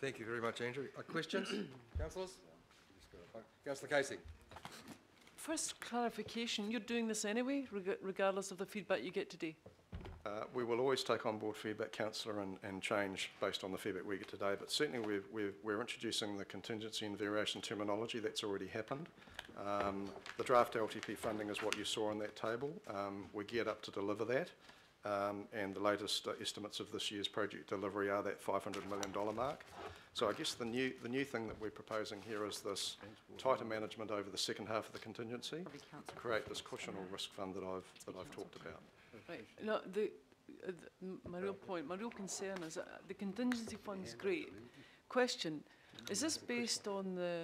Thank you very much, Andrew. Questions? Councillors? Councillor Casey. First clarification, you're doing this anyway, regardless of the feedback you get today? We will always take on board feedback, Councillor, and change based on the feedback we get today, but certainly we're introducing the contingency and variation terminology. That's already happened. The draft LTP funding is what you saw on that table. We're geared up to deliver that, and the latest estimates of this year's project delivery are that $500 million mark. So I guess the new thing that we're proposing here is this tighter management over the second half of the contingency to create this cushion or risk fund that I've talked about. Right. No, my real concern is that the contingency fund's great. Question: is this based on the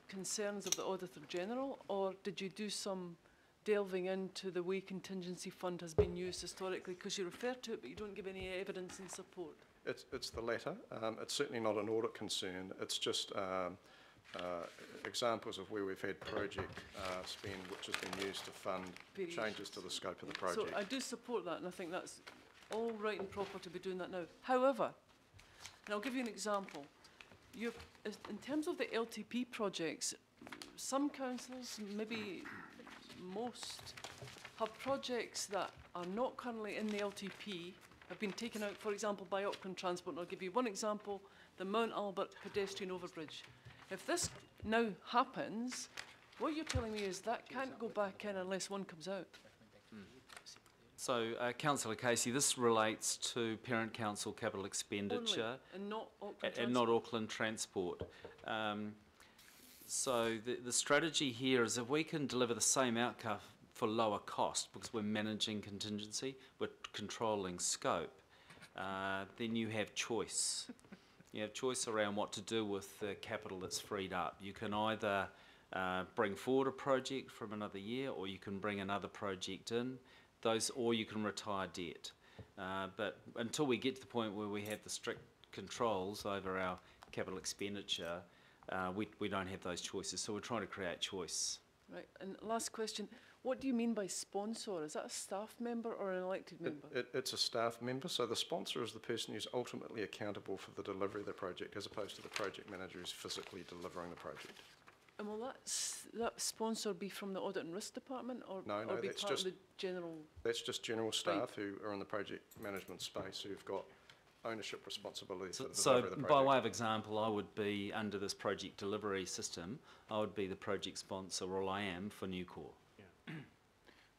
concerns of the Auditor General, or did you do some delving into the way contingency fund has been used historically? Because you refer to it, but you don't give any evidence in support. It's the latter. It's certainly not an audit concern. It's just examples of where we've had project spend which has been used to fund changes to the scope of the project. So I do support that, and I think that's all right and proper to be doing that now. However, and I'll give you an example. In terms of the LTP projects, some councils, maybe most, have projects that are not currently in the LTP, have been taken out, for example, by Auckland Transport. And I'll give you one example, the Mount Albert pedestrian overbridge. If this now happens, what you're telling me is that can't go back in unless one comes out. So, Councillor Casey, this relates to parent council capital expenditure. Only, and not Auckland Transport. So the strategy here is if we can deliver the same outcome for lower cost, because we're managing contingency, we're controlling scope, then you have choice. You have choice around what to do with the capital that's freed up. You can either bring forward a project from another year, or you can bring another project in, or you can retire debt. But until we get to the point where we have the strict controls over our capital expenditure, we don't have those choices, so we're trying to create choice. Right, and last question, what do you mean by sponsor? Is that a staff member or an elected member? It's a staff member, so the sponsor is the person who's ultimately accountable for the delivery of the project, as opposed to the project manager who's physically delivering the project. And will that sponsor be from the Audit and Risk Department, or be that's part of the general? That's just general staff who are in the project management space who've got ownership responsibility for the delivery of the project. By way of example, I would be, under this project delivery system, I would be the project sponsor, or I am, for Nucor. Yeah.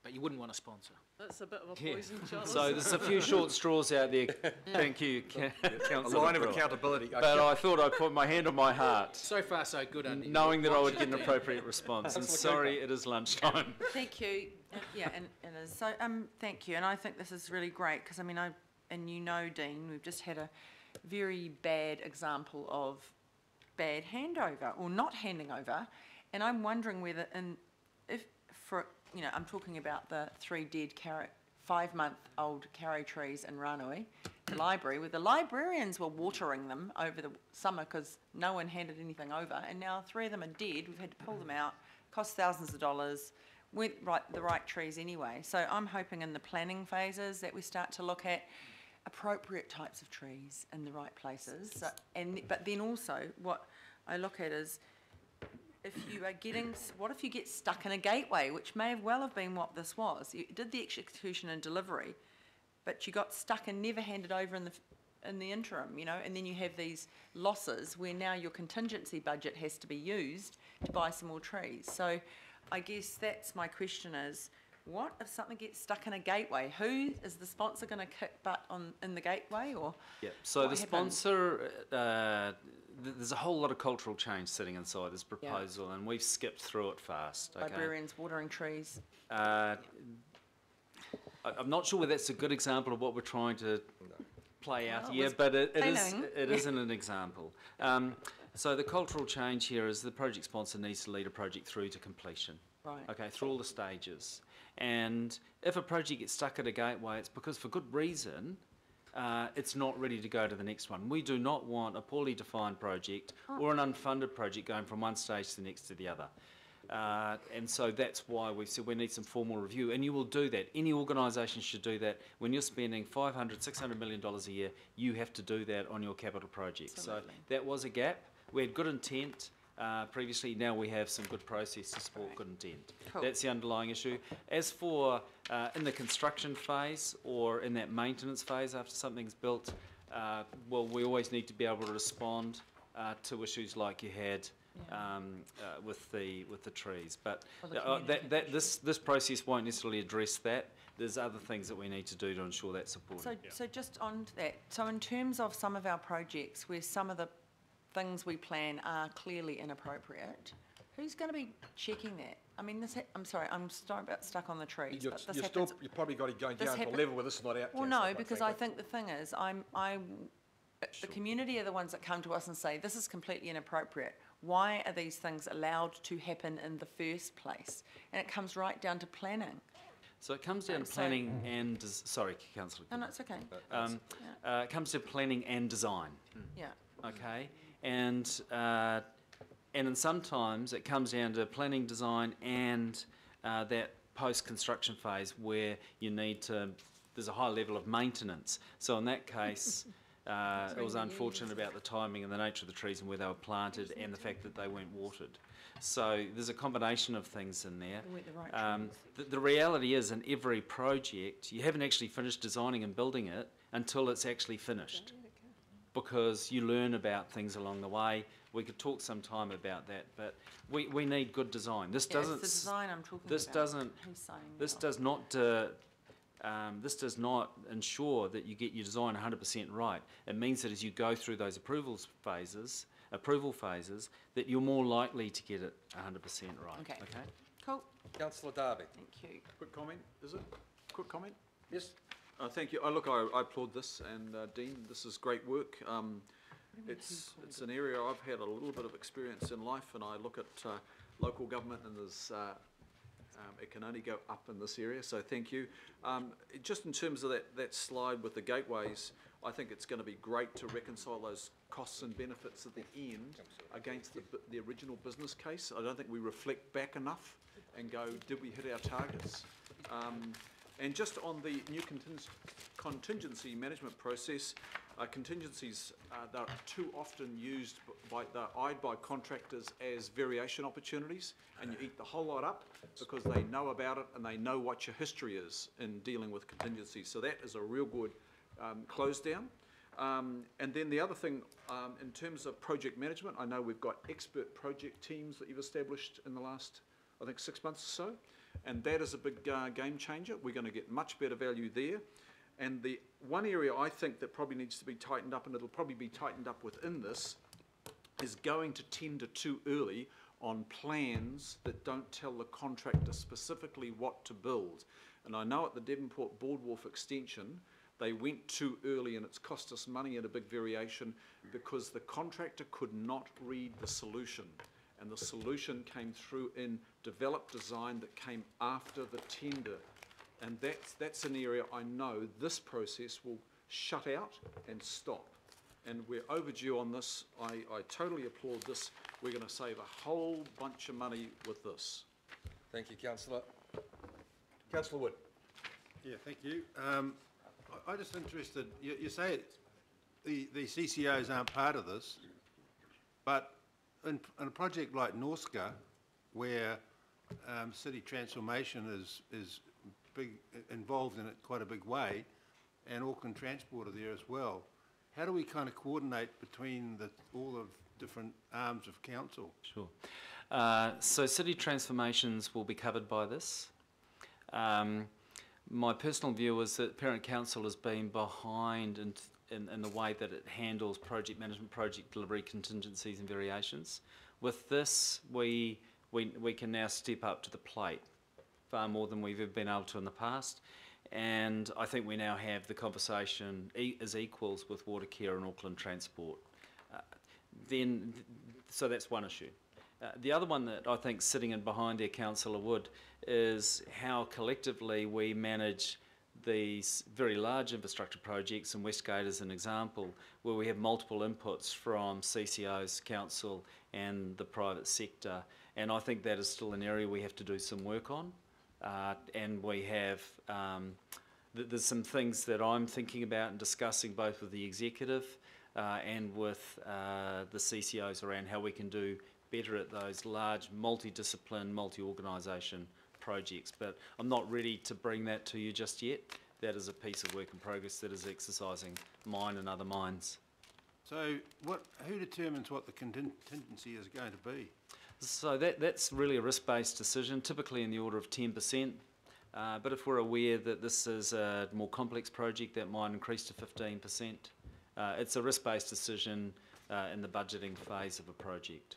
But you wouldn't want a sponsor. That's a bit of a poison, Charles. So there's a few short straws out there. Thank you, Councillor. A line of accountability. But I thought I'd put my hand on my heart. So far, so good. Knowing that I would get an appropriate response. And sorry, it is lunchtime. Thank you. Yeah, and it is. So, thank you. And I think this is really great because, I mean, and you know, Dean, we've just had a very bad example of bad handover or not handing over, and I'm wondering whether, I'm talking about the 3 dead 5-month-old carry trees in Ranui, the library, where the librarians were watering them over the summer because no one handed anything over, and now 3 of them are dead. We've had to pull them out, cost thousands of dollars. Weren't the right trees anyway. So I'm hoping in the planning phases that we start to look at appropriate types of trees in the right places. So, but then also what I look at is what if you get stuck in a gateway, which may well have been what this was. You did the execution and delivery, but you got stuck and never handed over in the interim, you know, and then you have these losses where now your contingency budget has to be used to buy some more trees. So I guess that's my question is, what if something gets stuck in a gateway? Who is the sponsor going to kick butt in the gateway, or? Yeah. So the sponsor, there's a whole lot of cultural change sitting inside this proposal, and we've skipped through it fast. Okay? Librarians watering trees. I'm not sure whether that's a good example of what we're trying to play out here, but it isn't an example. So the cultural change here is the project sponsor needs to lead a project through to completion. Right. Okay, through all the stages. And if a project gets stuck at a gateway, it's because for good reason it's not ready to go to the next one. We do not want a poorly defined project or an unfunded project going from one stage to the next to the other. And so that's why we've said we need some formal review, and you will do that. Any organisation should do that. When you're spending $500, $600 million a year, you have to do that on your capital projects. Absolutely. So that was a gap. We had good intent previously, now we have some good process to support good intent. Cool. That's the underlying issue. As for in the construction phase or in that maintenance phase after something's built, well, we always need to be able to respond to issues like you had with the trees. But Well, the this process won't necessarily address that. There's other things that we need to do to ensure that's supported. So just on to that, so in terms of some of our projects where some of the things we plan are clearly inappropriate, who's going to be checking that? I mean, I'm sorry, I'm about stuck on the trees, but this happens. You've probably got to go this down to a happen- level where this is not out. Well, Councillor, no, quite because I frankly. think the thing is, the community are the ones that come to us and say, this is completely inappropriate. Why are these things allowed to happen in the first place? And it comes right down to planning. So it comes down to planning and sorry, Councillor. No, it's okay. It comes to planning and design. Yeah. Okay, and sometimes it comes down to planning, design, and that post-construction phase where you need to. There's a high level of maintenance. So in that case, it was unfortunate about the timing and the nature of the trees and where they were planted, and the fact that they weren't watered. So there's a combination of things in there. They weren't the right trees. The reality is, in every project, you haven't actually finished designing and building it until it's actually finished, because you learn about things along the way. We could talk some time about that, but we need good design. This doesn't. It's the design I'm talking this about. doesn't. Who's saying This that? does not ensure that you get your design 100% right. It means that as you go through those approval phases, that you're more likely to get it 100% right. Okay. Okay. Cool, Councillor Darby. thank you. Quick comment, is it? Quick comment? Yes. Thank you. Look, I applaud this, and Dean, this is great work. It's an area I've had a little bit of experience in life, and I look at local government, and there's it can only go up in this area, so thank you. Just in terms of that slide with the gateways, I think it's going to be great to reconcile those costs and benefits at the end against the original business case. I don't think we reflect back enough and go, did we hit our targets? And just on the new contingency management process, contingencies that are too often used they're eyed by contractors as variation opportunities, and you eat the whole lot up because they know about it and they know what your history is in dealing with contingencies. So that is a real good close down. And then the other thing, in terms of project management, I know we've got expert project teams that you've established in the last, I think, 6 months or so, and that is a big game changer. We're going to get much better value there. And the one area I think that probably needs to be tightened up, and it'll probably be tightened up within this, is going to tender too early on plans that don't tell the contractor specifically what to build. And I know at the Devonport Boardwharf extension, they went too early, and it's cost us money at a big variation because the contractor could not read the solution. And the solution came through in developed design that came after the tender. And that's an area I know this process will shut out and stop. And we're overdue on this. I totally applaud this. We're going to save a whole bunch of money with this. Thank you, Councillor. Councillor Wood. Yeah, thank you. I'm just interested, you say the CCOs aren't part of this, but in a project like Norska, where city transformation is big, involved in it quite a big way, and Auckland Transport are there as well, how do we kind of coordinate between all the different arms of council? Sure. So city transformations will be covered by this. My personal view is that Parent Council has been behind in the way that it handles project management, project delivery, contingencies and variations. With this, we can now step up to the plate far more than we've ever been able to in the past. And I think we now have the conversation as equals with Watercare and Auckland Transport. So that's one issue. The other one that I think sitting in behind there, Councillor Wood, is how collectively we manage these very large infrastructure projects, and Westgate is an example, where we have multiple inputs from CCOs, council and the private sector, And I think that is still an area we have to do some work on. And we have, there's some things that I'm thinking about and discussing both with the executive and with the CCOs around how we can do better at those large multidiscipline, multi-organisation projects. But I'm not ready to bring that to you just yet. That is a piece of work in progress that is exercising mine and other minds. So who determines what the contingency is going to be? So that's really a risk-based decision, typically in the order of 10%. But if we're aware that this is a more complex project, that might increase to 15%. It's a risk-based decision in the budgeting phase of a project.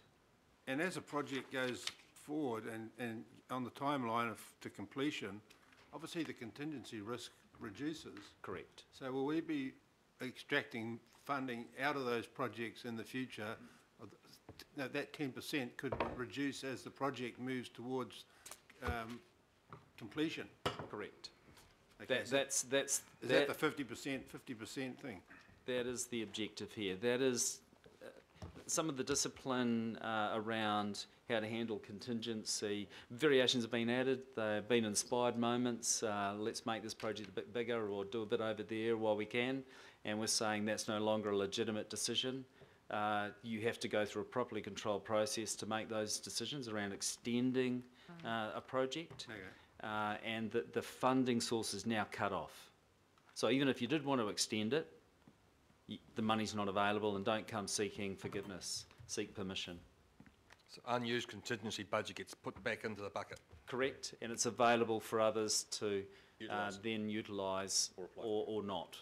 And as a project goes forward and on the timeline to completion, obviously the contingency risk reduces. Correct. So will we be extracting funding out of those projects in the future? That 10% could reduce as the project moves towards completion. Correct. Okay, Is that the 50% thing? That is the objective here. That is some of the discipline around how to handle contingency. Variations have been added. They've been inspired moments. Let's make this project a bit bigger or do a bit over there while we can. And we're saying that's no longer a legitimate decision. You have to go through a properly controlled process to make those decisions around extending a project. Okay. And the funding source is now cut off. So even if you did want to extend it, the money's not available, and don't come seeking forgiveness, seek permission. So unused contingency budget gets put back into the bucket. Correct, and it's available for others to then utilise or not.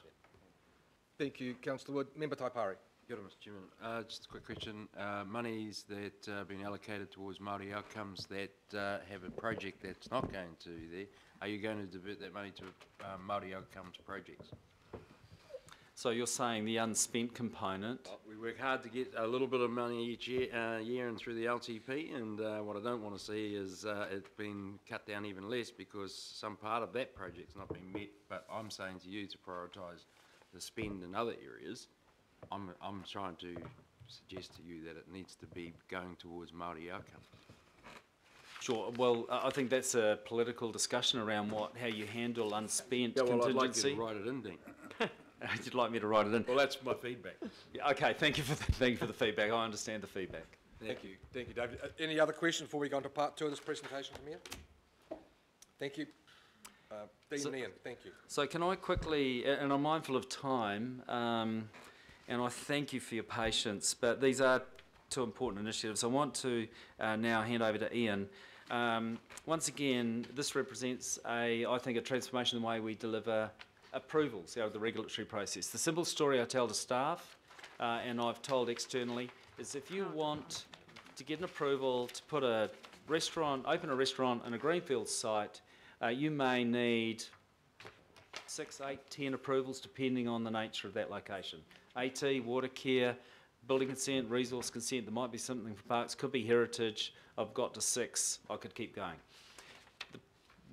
Thank you, Councillor Wood. Member Taipari. Kia ora, Mr Chairman. Just a quick question. Monies that have been allocated towards Māori outcomes that have a project that's not going to there, are you going to divert that money to Māori outcomes projects? So you're saying the unspent component? Well, we work hard to get a little bit of money each year and through the LTP, and what I don't want to see is it being cut down even less because some part of that project's not been met. But I'm saying to you to prioritise the spend in other areas. I'm trying to suggest to you that it needs to be going towards Māori outcomes. Sure. Well, I think that's a political discussion around how you handle unspent Yeah, well, contingency. I'd like you to write it in, Dean. You'd like me to write it in? Well, that's my feedback. Yeah, okay, thank you for the feedback. I understand the feedback. Thank you, David. Any other questions before we go on to part 2 of this presentation from here? Thank you. Dean and Ian, thank you. So can I quickly, and I'm mindful of time, and I thank you for your patience, but these are 2 important initiatives. I want to now hand over to Ian. Once again, this represents I think a transformation in the way we deliver approvals out of the regulatory process. The simple story I tell to staff, and I've told externally, is if you want to get an approval to put open a restaurant in a greenfield site, you may need 6, 8, 10 approvals depending on the nature of that location. AT, water care, building consent, resource consent, there might be something for parks, could be heritage. I've got to 6, I could keep going.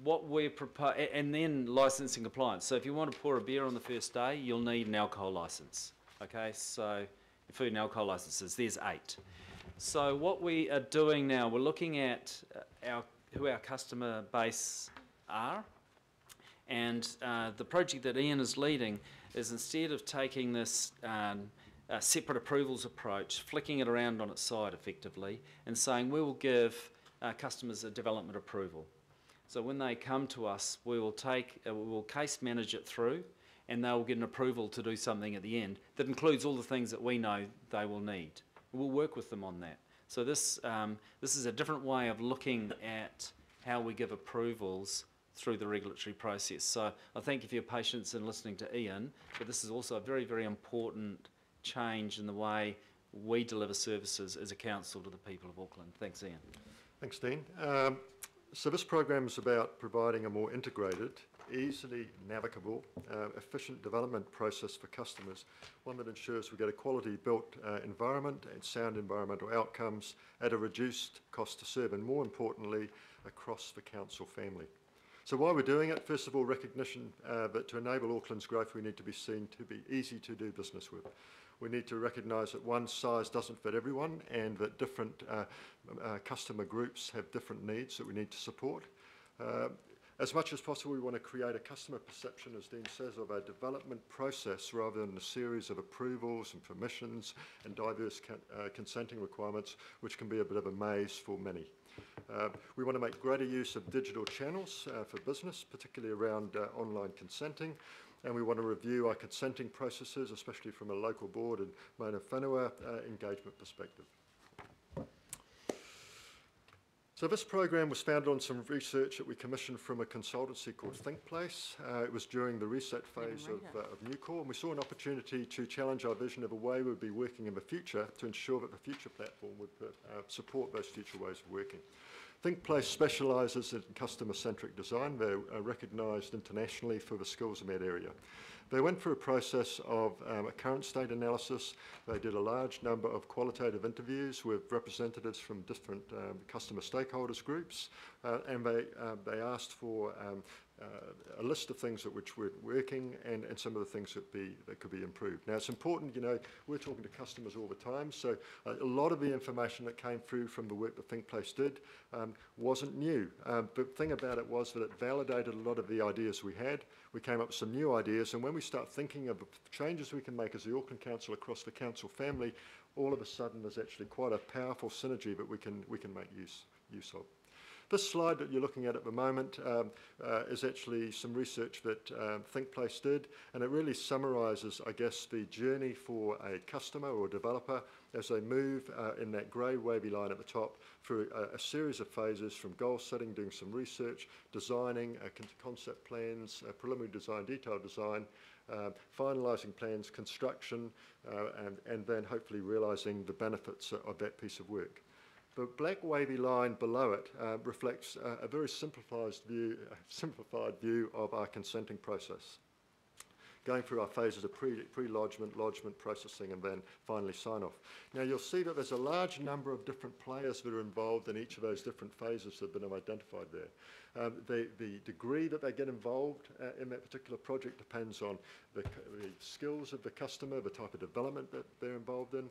What we're proposing, and then licensing compliance. So if you want to pour a beer on the first day, you'll need an alcohol licence. Okay, so food and alcohol licences, there's 8. So what we are doing now, we're looking at who our customer base are, and the project that Ian is leading is instead of taking this separate approvals approach, flicking it around on its side effectively, and saying we will give customers a development approval. So when they come to us, we will case manage it through, and they will get an approval to do something at the end that includes all the things that we know they will need. We'll work with them on that. So this is a different way of looking at how we give approvals through the regulatory process. So I thank you for your patience in listening to Ian, but this is also a very, very important change in the way we deliver services as a council to the people of Auckland. Thanks, Ian. Thanks, Dean. So this program is about providing a more integrated, easily navigable, efficient development process for customers, one that ensures we get a quality built environment and sound environmental outcomes at a reduced cost to serve, and more importantly, across the council family. So why we're doing it, first of all, recognition that to enable Auckland's growth, we need to be seen to be easy to do business with. We need to recognise that one size doesn't fit everyone and that different customer groups have different needs that we need to support. As much as possible, we want to create a customer perception, as Dean says, of a development process rather than a series of approvals and permissions and diverse consenting requirements, which can be a bit of a maze for many. We want to make greater use of digital channels for business, particularly around online consenting, and we want to review our consenting processes, especially from a local board and mana whenua engagement perspective. So this program was founded on some research that we commissioned from a consultancy called ThinkPlace. It was during the reset phase of Newcore, and we saw an opportunity to challenge our vision of a way we would be working in the future to ensure that the future platform would support those future ways of working. ThinkPlace specialises in customer-centric design. They're recognised internationally for the skills in that area. They went through a process of a current state analysis. They did a large number of qualitative interviews with representatives from different customer stakeholders groups, and they asked for a list of things which were working and some of the things that could be improved. Now, it's important, you know, we're talking to customers all the time, so a lot of the information that came through from the work that ThinkPlace did wasn't new. The thing about it was that it validated a lot of the ideas we had. We came up with some new ideas, and when we start thinking of changes we can make as the Auckland Council across the council family, all of a sudden there's actually quite a powerful synergy that we can make use of. This slide that you're looking at the moment is actually some research that ThinkPlace did, and it really summarises, I guess, the journey for a customer or a developer as they move in that grey wavy line at the top through a series of phases from goal setting, doing some research, designing concept plans, preliminary design, detailed design, finalising plans, construction, and then hopefully realising the benefits of that piece of work. The black wavy line below it reflects a very simplified view of our consenting process, going through our phases of pre-lodgement, lodgement, processing, and then finally sign-off. Now, you'll see that there's a large number of different players that are involved in each of those different phases that have been identified there. The degree that they get involved in that particular project depends on the skills of the customer, the type of development that they're involved in,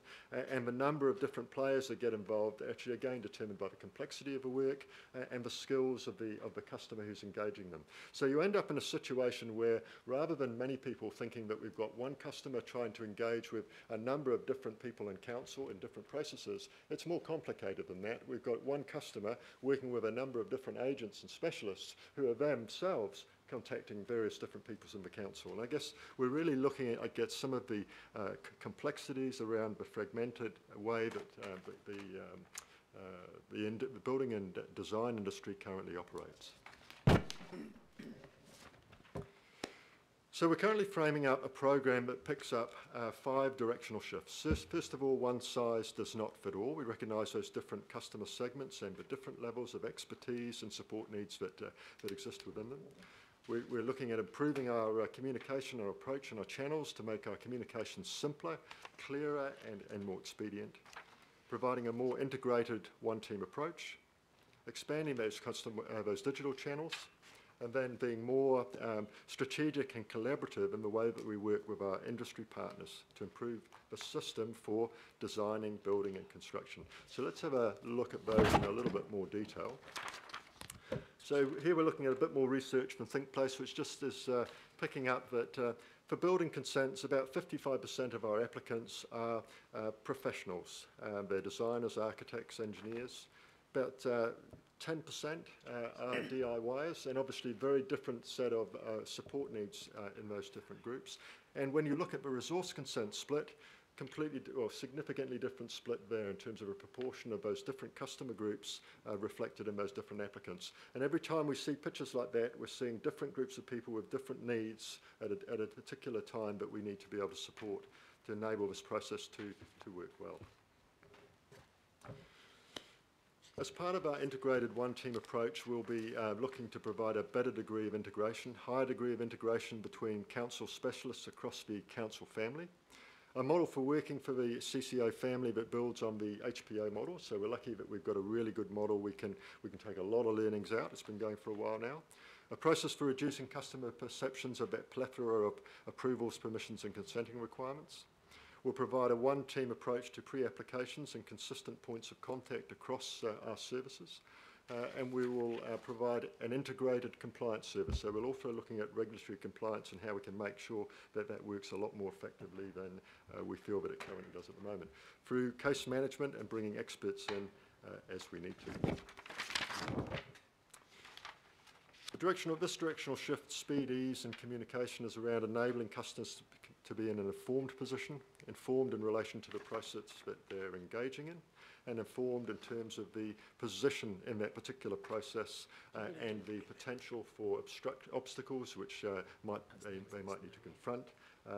and the number of different players that get involved actually again determined by the complexity of the work and the skills of the customer who's engaging them. So you end up in a situation where rather than many people thinking that we've got one customer trying to engage with a number of different people in council in different processes, it's more complicated than that. We've got one customer working with a number of different agents and specialists who are themselves contacting various different peoples in the council. And I guess we're really looking at, I guess, some of the complexities around the fragmented way that the building and design industry currently operates. So we're currently framing up a program that picks up 5 directional shifts. First of all, one size does not fit all. We recognise those different customer segments and the different levels of expertise and support needs that exist within them. We're looking at improving our communication, our approach and our channels to make our communication simpler, clearer and more expedient. Providing a more integrated one-team approach. Expanding those digital channels. And then being more strategic and collaborative in the way that we work with our industry partners to improve the system for designing, building and construction. So let's have a look at those in a little bit more detail. So here we're looking at a bit more research from ThinkPlace, which just is picking up that for building consents, about 55% of our applicants are professionals. They're designers, architects, engineers. About 10% are DIYers, and obviously very different set of support needs in those different groups. And when you look at the resource consent split, completely or significantly different split there in terms of a proportion of those different customer groups reflected in those different applicants. And every time we see pictures like that, we're seeing different groups of people with different needs at a particular time that we need to be able to support to enable this process to work well. As part of our integrated one-team approach, we'll be looking to provide a better degree of integration, higher degree of integration between council specialists across the council family. A model for working for the CCO family that builds on the HPO model, so we're lucky that we've got a really good model. We can take a lot of learnings out. It's been going for a while now. A process for reducing customer perceptions of that plethora of approvals, permissions and consenting requirements. We'll provide a one-team approach to pre-applications and consistent points of contact across our services. And we will provide an integrated compliance service. So we're also looking at regulatory compliance and how we can make sure that that works a lot more effectively than we feel that it currently does at the moment, through case management and bringing experts in as we need to. This directional shift, speed, ease and communication is around enabling customers to be in an informed position, informed in relation to the process that they're engaging in, and informed in terms of the position in that particular process and the potential for obstacles which they might need to confront,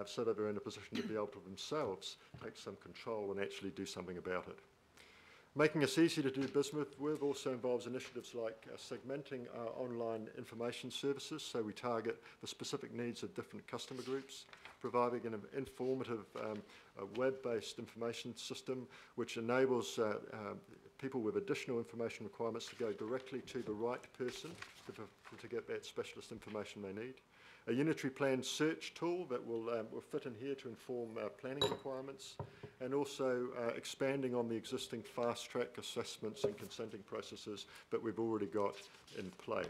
so that they're in a position to be able to themselves take some control and actually do something about it. Making us easy to do business with also involves initiatives like segmenting our online information services, so we target the specific needs of different customer groups, providing an informative web-based information system which enables people with additional information requirements to go directly to the right person to get that specialist information they need. A unitary plan search tool that will fit in here to inform planning requirements, and also expanding on the existing fast-track assessments and consenting processes that we've already got in play.